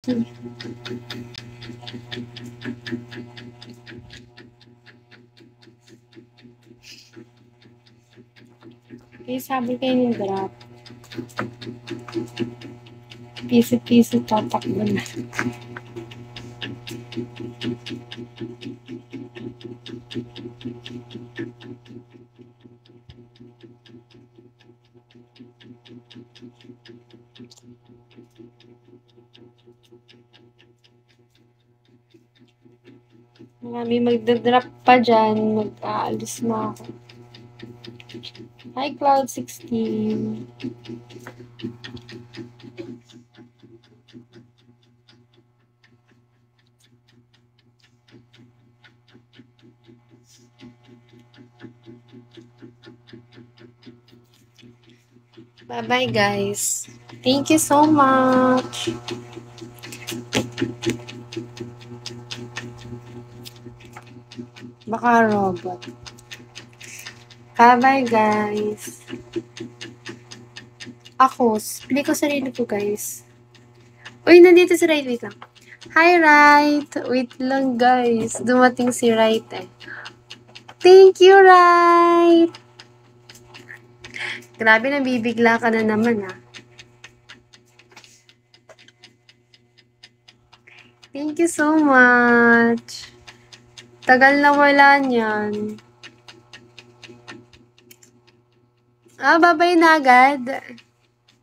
Kaya sabi kayo ng drop. Piso-piso tatakbo na. Marami magdadrop pa dyan. Mag-aalis na ako. Hi, Cloud16. Bye-bye, guys. Thank you so much. Baka robot. Bye-bye, guys. Ako, play ko sarili ko, guys. Uy, nandito si Right. Wait lang. Hi, Right. Wait lang, guys. Dumating si Right, eh. Thank you, Right. Grabe, nabibigla ka na naman, ah. Thank you so much. Tagal na wala niyan. Babay na agad.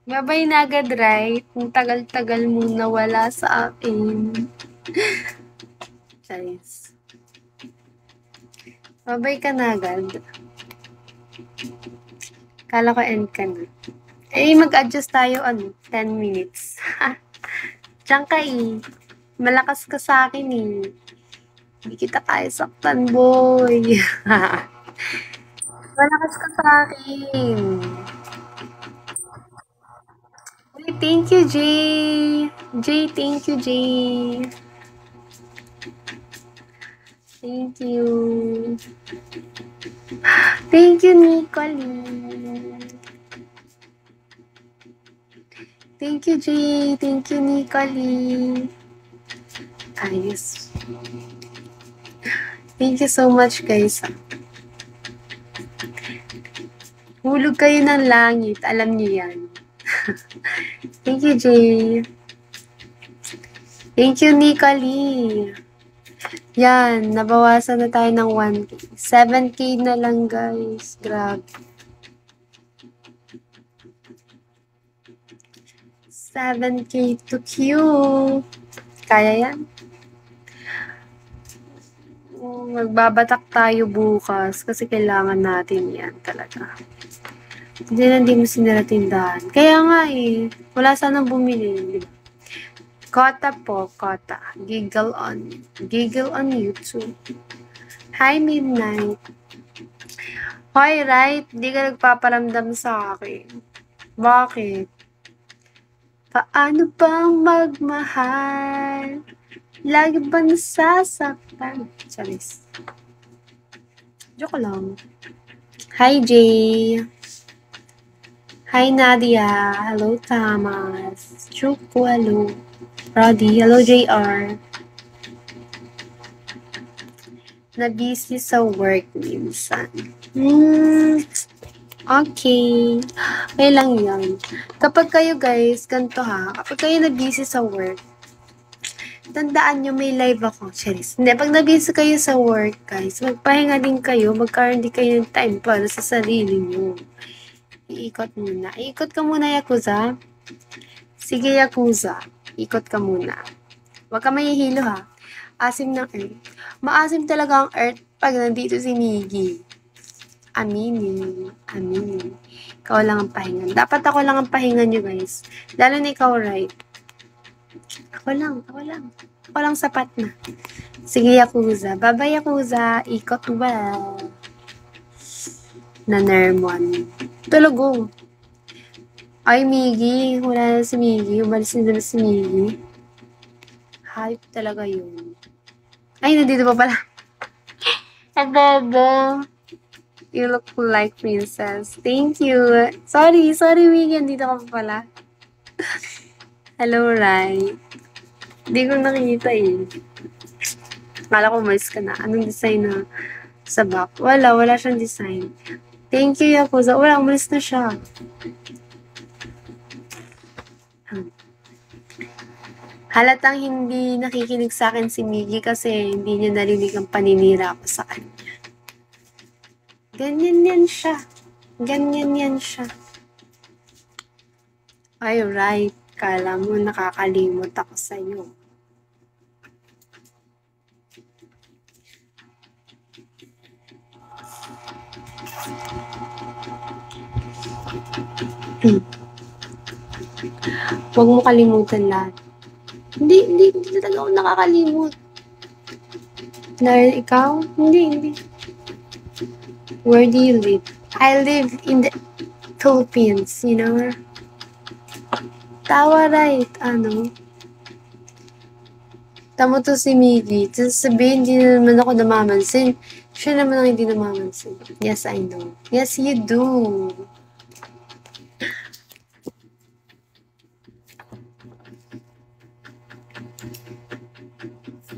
Babay na agad, Right? Ang tagal-tagal mo nawala sa akin. Guys. Babay ka na agad. Kala ko end ka na. Eh, mag-adjust tayo, 10 minutes. Diyan ka eh. Malakas ka sa akin eh. Hindi kita kaya saktan, boy. Malakas ka sa akin. Uy, thank you, Jay. Jay, thank you, Jay. Thank you. Thank you, Nicole. Thank you, Jay. Thank you, Nicole. Ayos. Thank you so much, guys. Hulog kayo ng langit. Alam niyo yan. Thank you, Jay. Thank you, Nicole. Yan, nabawasan na tayo ng 1K. 7K na lang, guys. Grabe. 7K to Q. Kaya yan? Magbabatak tayo bukas kasi kailangan natin yan talaga. Hindi mo sinaratindahan. Kaya nga eh. Wala sanang bumili. Diba? Kota po, Kota. Giggle on YouTube. Hi, Midnight. Hoy, Right? Di ka nagpaparamdam sa akin. Bakit? Paano bang magmahal? Lagi ba nasasaktan? Charis. Joke lang. Hi, Jay. Hi, Nadia. Hello, Thomas. Chuko, hello. Roddy, hello, JR. Na-busy sa work minsan. Okay. Okay lang yan. Kapag kayo, guys, ganito ha, kapag kayo na-busy sa work, tandaan nyo, may live ako. Charis. Hindi, pag na-busy kayo sa work, guys, magpahinga din kayo, magkaroon din kayo ng time para sa sarili nyo. Iikot muna. Iikot ka muna, Yakuza. Sige, Yakuza. Ikot ka muna. Huwag ka mahihilo, ha. Asim ng earth. Maasim talaga ang earth pag nandito si Miggy. Aminin. Ikaw lang ang pahingan. Dapat ako lang ang pahingan nyo, guys. Lalo na ikaw, Right? Ako lang sapat na. Sige, Yakuza. Bye-bye, Yakuza. Ikot well. Na-nermon. Tulog. Ay, Miggy. Wala na si Miggy. Umalis na si Miggy. Hype talaga yun. Ay, nandito pa pala. Abobo. You look like princess. Thank you. Sorry, Miggy. Nandito ka pa pala. Hello, Right. Hindi ko nakikita eh. Akala ko umalis ka na. Anong design na sa back? Wala siyang design. Thank you, Yakuza. Wala, umalis na siya. Halatang hindi nakikinig sa akin si Miggy kasi hindi niya narinig ang paninira ko sa kanya. Ganyan yan siya. Ganyan yan siya. Ay, right. Kala mo nakakalimot ako sa'yo. Huwag mo kalimutan lahat. Hindi talaga ako nakakalimot. Dahil ikaw? Hindi. Where do you live? I live in the Philippines, you know? Tawa, right? Tama to si Miggy. Sabihin, hindi naman ako namamansin. Siya naman ang hindi namamansin. Yes, I know. Yes, you do.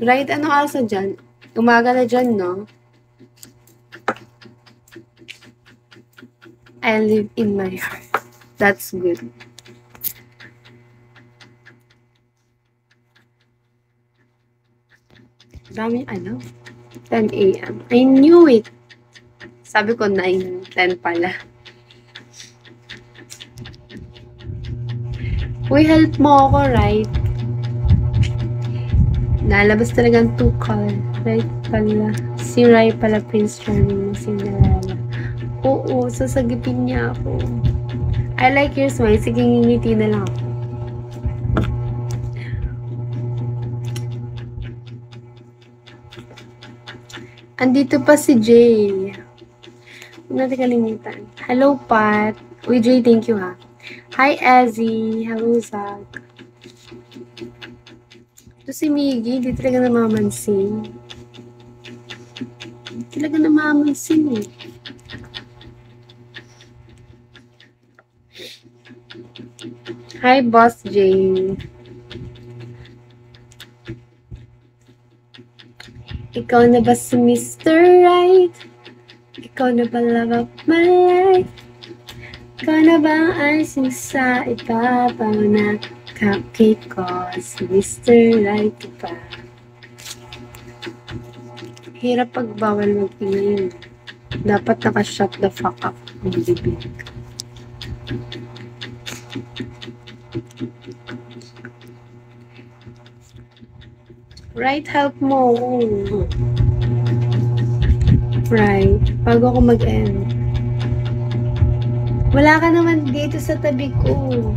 Right, ano asa dyan? Umaga na dyan, no? I live in my heart. That's good. Daming 10 a.m. I knew it. Sabi ko 9, 10 pala. Uy, help mo ako, right? Nalabas talaga ang 2 color. Right pala. Si Rai pala, Prince Charming na Cinderella. Oo, sasagipin niya ako. I like your smile. Sige, ngingiti na lang ako. Andito pa si Jay. Huwag natin kalimutan. Hello, Pat. Uy, Jay, thank you, ha. Hi, Ezzy. Hello, Zach. Ito si Miggy, hindi talaga namamansin. Hindi talaga namamansin eh. Hi, Boss Jay. Ikaw na ba si Mr. Right? Ikaw na ba love of my life? Ikaw na ba ang icing sa ibabaw na cupcake ko? Si Mr. Right pa. Hirap pag bawal magpingin. Dapat naka-shut the fuck up ang bibig. Right, help mo. Right, bago ako mag-end. Wala ka naman dito sa tabi ko.